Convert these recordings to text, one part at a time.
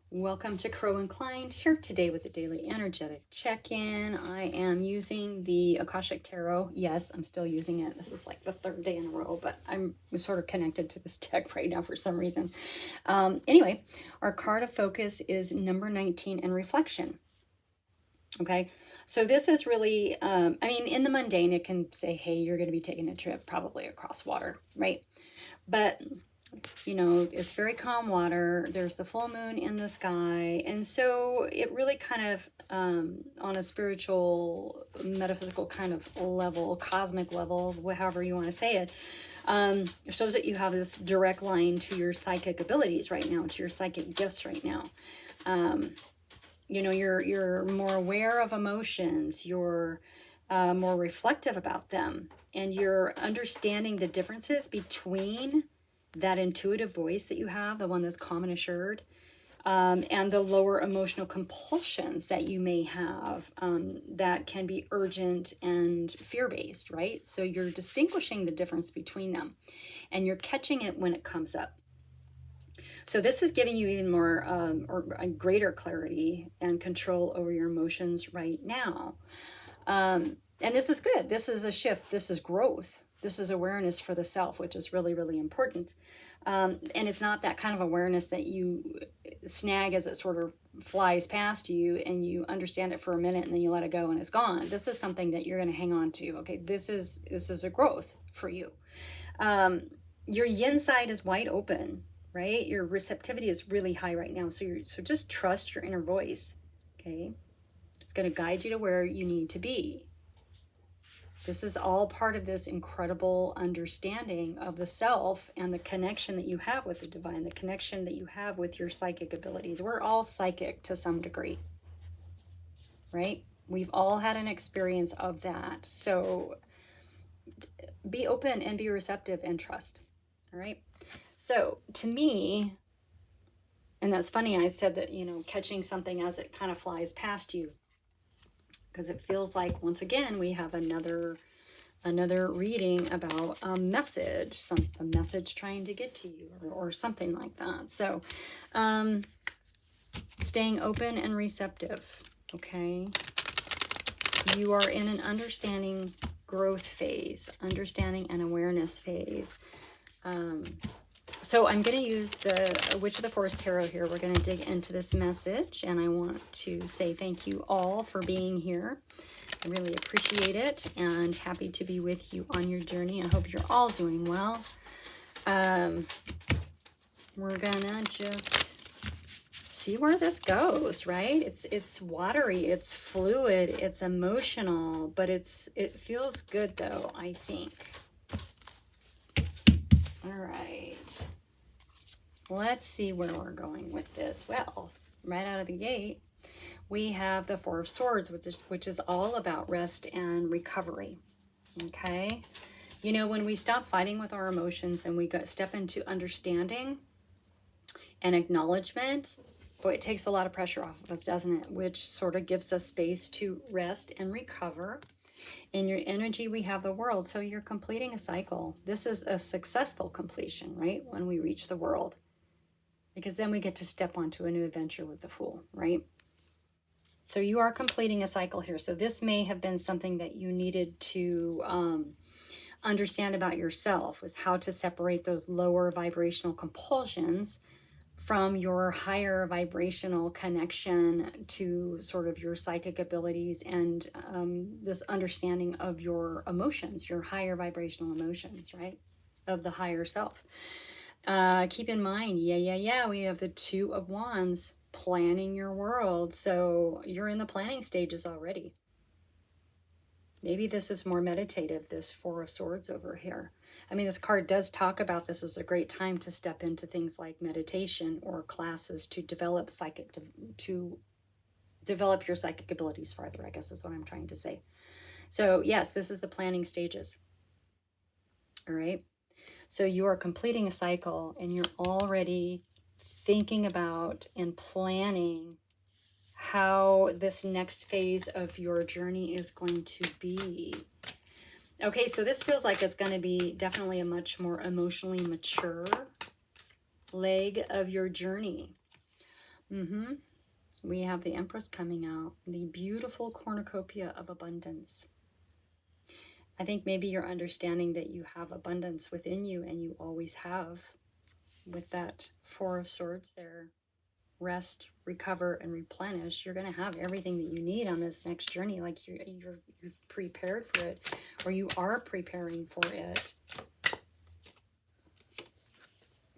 Welcome to Crow Inclined, here today with a daily energetic check-in. I am using the Akashic Tarot. Yes, I'm still using it. This is like the third day in a row, but I'm sort of connected to this deck right now for some reason. Anyway, our card of focus is number 19 and reflection. Okay, so this is really, in the mundane, it can say, hey, you're going to be taking a trip probably across water, right? But it's very calm water. There's the full moon in the sky. And so it really kind of, on a spiritual, metaphysical kind of level, cosmic level, however you want to say it, shows that you have this direct line to your psychic abilities right now, to your psychic gifts right now. You're more aware of emotions. You're more reflective about them. And you're understanding the differences between that intuitive voice that you have, the one that's calm and assured, and the lower emotional compulsions that you may have that can be urgent and fear-based, right? So you're distinguishing the difference between them, and you're catching it when it comes up. So this is giving you even more or a greater clarity and control over your emotions right now. And this is good. This is a shift. This is growth. This is awareness for the self, which is really, really important. And it's not that kind of awareness that you snag as it sort of flies past you and you understand it for a minute and then you let it go and it's gone. This is something that you're going to hang on to. Okay, this is a growth for you. Your yin side is wide open, right? Your receptivity is really high right now. So just trust your inner voice. Okay, it's going to guide you to where you need to be. This is all part of this incredible understanding of the self and the connection that you have with the divine, the connection that you have with your psychic abilities. We're all psychic to some degree, right? We've all had an experience of that. So be open and be receptive and trust, all right? So to me, and that's funny, I said that, catching something as it kind of flies past you, because it feels like, once again, we have another reading about a message, a message trying to get to you, or something like that. So staying open and receptive, okay? You are in an understanding growth phase, understanding and awareness phase. So I'm going to use the Witch of the Forest Tarot here. We're going to dig into this message, and I want to say thank you all for being here. I really appreciate it, and happy to be with you on your journey. I hope you're all doing well. We're gonna just see where this goes, right? It's watery, it's fluid, it's emotional, but it feels good though, I think. All right. Let's see where we're going with this. Well, right out of the gate, we have the Four of Swords, which is all about rest and recovery. Okay? When we stop fighting with our emotions and we step into understanding and acknowledgement, boy, it takes a lot of pressure off of us, doesn't it? Which sort of gives us space to rest and recover. In your energy, we have the world. So you're completing a cycle. This is a successful completion, right? When we reach the world. Because then we get to step onto a new adventure with the Fool, right? So you are completing a cycle here. So this may have been something that you needed to understand about yourself, with how to separate those lower vibrational compulsions from your higher vibrational connection to sort of your psychic abilities and this understanding of your emotions, your higher vibrational emotions, right? Of the higher self. Keep in mind, we have the Two of Wands, planning your world. So you're in the planning stages already. Maybe this is more meditative, this Four of Swords over here. I mean, this card does talk about this as a great time to step into things like meditation or classes to develop to develop your psychic abilities farther, I guess is what I'm trying to say. So yes, this is the planning stages. All right. So you are completing a cycle and you're already thinking about and planning how this next phase of your journey is going to be. Okay, so this feels like it's going to be definitely a much more emotionally mature leg of your journey. Mm-hmm. We have the Empress coming out, the beautiful cornucopia of abundance. I think maybe you're understanding that you have abundance within you, and you always have, with that Four of Swords there. Rest, recover, and replenish. You're going to have everything that you need on this next journey. Like you've prepared for it, or you are preparing for it.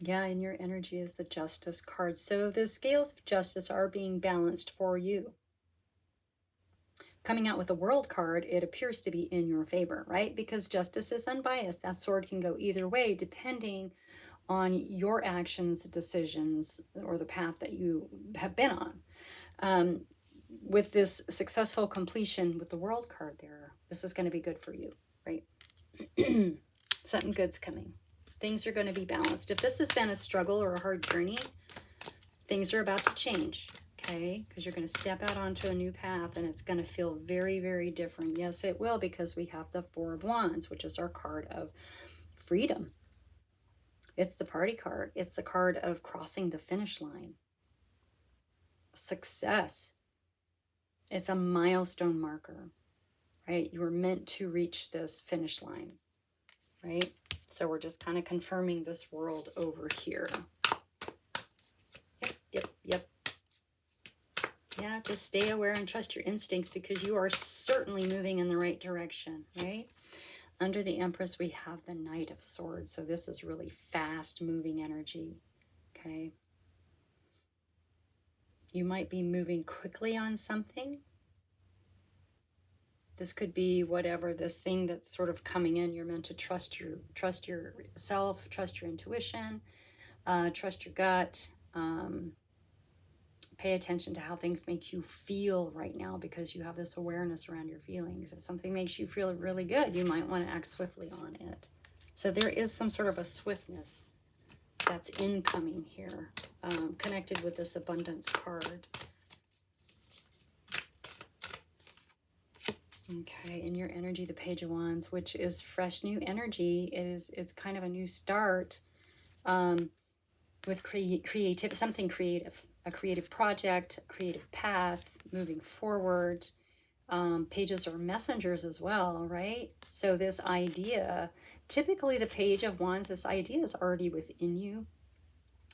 Yeah, and your energy is the Justice card. So the scales of justice are being balanced for you. Coming out with the World card, it appears to be in your favor, right? Because justice is unbiased. That sword can go either way depending on your actions, decisions, or the path that you have been on. With this successful completion with the World card there, this is going to be good for you, right? Something good's coming. Things are going to be balanced. If this has been a struggle or a hard journey, things are about to change, okay? Because you're going to step out onto a new path, and it's going to feel very, very different. Yes, it will, because we have the Four of Wands, which is our card of freedom. It's the party card. It's the card of crossing the finish line. Success. It's a milestone marker, right? You were meant to reach this finish line, right? So we're just kind of confirming this world over here. Yep. Yeah, just stay aware and trust your instincts, because you are certainly moving in the right direction, right? Under the Empress, we have the Knight of Swords. So this is really fast moving energy, okay? You might be moving quickly on something. This could be whatever this thing that's sort of coming in. You're meant to trust yourself, trust your intuition, trust your gut. Pay attention to how things make you feel right now, because you have this awareness around your feelings. If something makes you feel really good, you might want to act swiftly on it. So there is some sort of a swiftness that's incoming here, connected with this abundance card. Okay, in your energy, the Page of Wands, which is fresh, new energy. It's kind of a new start, with creative, something creative, a creative project, a creative path, moving forward. Pages are messengers as well, right? So this idea, typically the Page of Wands, this idea is already within you.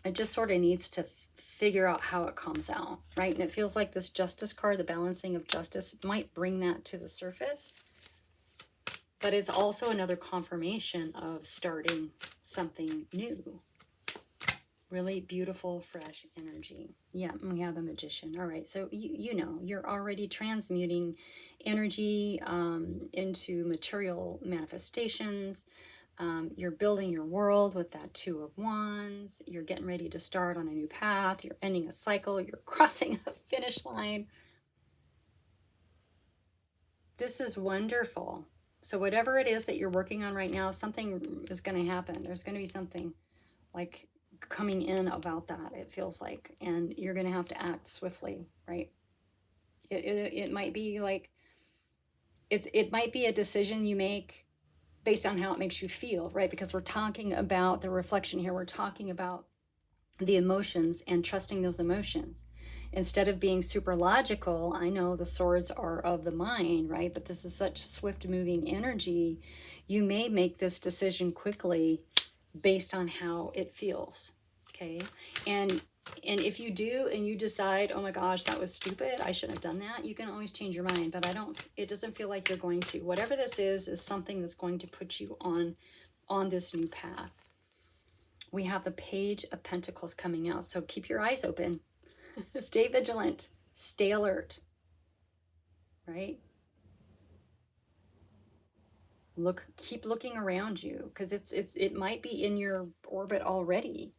It just sort of needs to figure out how it comes out, right? And it feels like this Justice card, the balancing of justice, might bring that to the surface. But it's also another confirmation of starting something new. Really beautiful, fresh energy. Yeah, we have the Magician. All right, so you know, you're already transmuting energy into material manifestations. You're building your world with that Two of Wands. You're getting ready to start on a new path. You're ending a cycle. You're crossing a finish line. This is wonderful. So whatever it is that you're working on right now, something is going to happen. There's going to be something like coming in about that, it feels like, and you're going to have to act swiftly, right? It might be like, it might be a decision you make based on how it makes you feel, right? Because we're talking about the reflection here. We're talking about the emotions and trusting those emotions. Instead of being super logical, I know the swords are of the mind, right? But this is such swift moving energy. You may make this decision quickly based on how it feels, okay? And if you do and you decide, oh my gosh, that was stupid, I shouldn't have done that, you can always change your mind. But it doesn't feel like you're going to. Whatever this is something that's going to put you on this new path. We have the Page of Pentacles coming out, so keep your eyes open. Stay vigilant, stay alert, right? Keep looking around you, because it might be in your orbit already.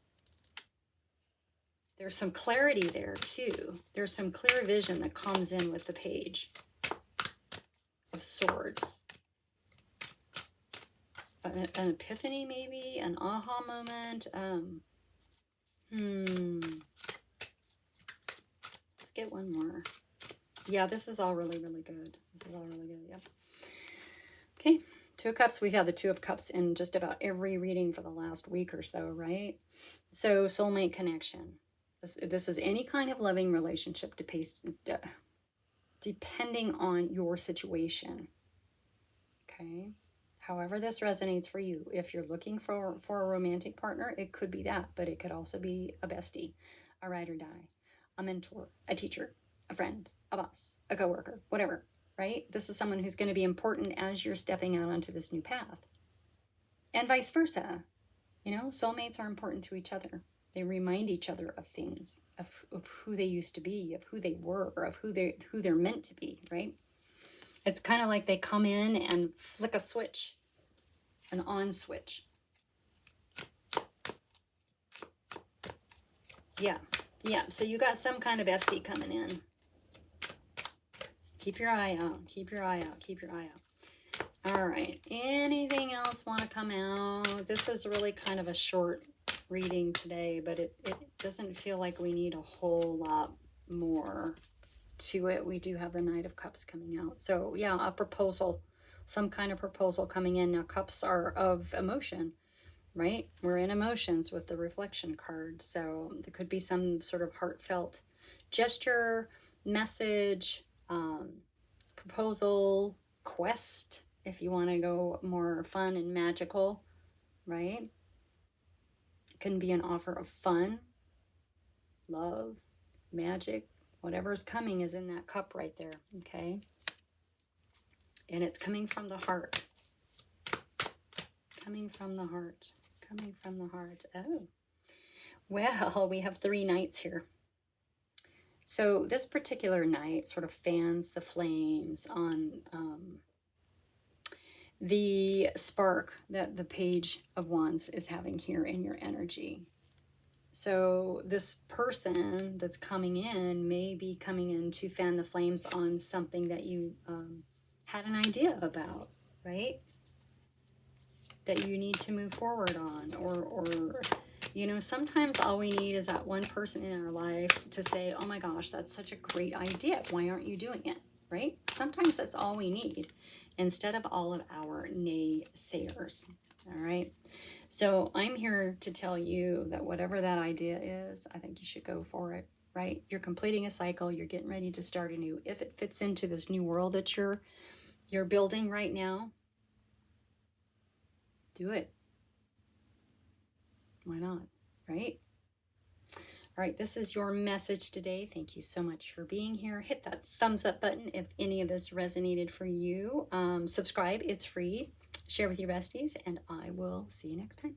There's some clarity there too. There's some clear vision that comes in with the Page of Swords. An epiphany, maybe an aha moment. Let's get one more. Yeah, this is all really, really good. This is all really good. Yep. Okay. Two of Cups. We have the Two of Cups in just about every reading for the last week or so, right? So soulmate connection. This is any kind of loving relationship depending on your situation. Okay. However this resonates for you. If you're looking for a romantic partner, it could be that, but it could also be a bestie, a ride or die, a mentor, a teacher, a friend, a boss, a coworker, whatever, right? This is someone who's going to be important as you're stepping out onto this new path. And vice versa. You know, soulmates are important to each other. They remind each other of things, of who they used to be, of who they were, of who they're meant to be, right? It's kind of like they come in and flick a switch, an on switch. Yeah. So you got some kind of bestie coming in. Keep your eye out. Keep your eye out. Keep your eye out. All right. Anything else want to come out? This is really kind of a short reading today, but it doesn't feel like we need a whole lot more to it. We do have the Knight of Cups coming out. So yeah, a proposal, some kind of proposal coming in. Now cups are of emotion, right? We're in emotions with the reflection card. So there could be some sort of heartfelt gesture, message, proposal, quest, if you want to go more fun and magical, right? It can be an offer of fun, love, magic. Whatever's coming is in that cup right there, okay? And it's coming from the heart. Coming from the heart. Coming from the heart. Oh. Well, we have 3 knights here. So this particular knight sort of fans the flames on the spark that the Page of Wands is having here in your energy. So this person that's coming in may be coming in to fan the flames on something that you had an idea about, right? That you need to move forward on, or you know, sometimes all we need is that one person in our life to say, oh my gosh, that's such a great idea. Why aren't you doing it, right? Sometimes that's all we need instead of all of our naysayers, all right? So I'm here to tell you that whatever that idea is, I think you should go for it, right? You're completing a cycle. You're getting ready to start anew. If it fits into this new world that you're building right now, do it. Why not, right? All right, this is your message today. Thank you so much for being here. Hit that thumbs up button if any of this resonated for you. Subscribe, it's free. Share with your besties, and I will see you next time.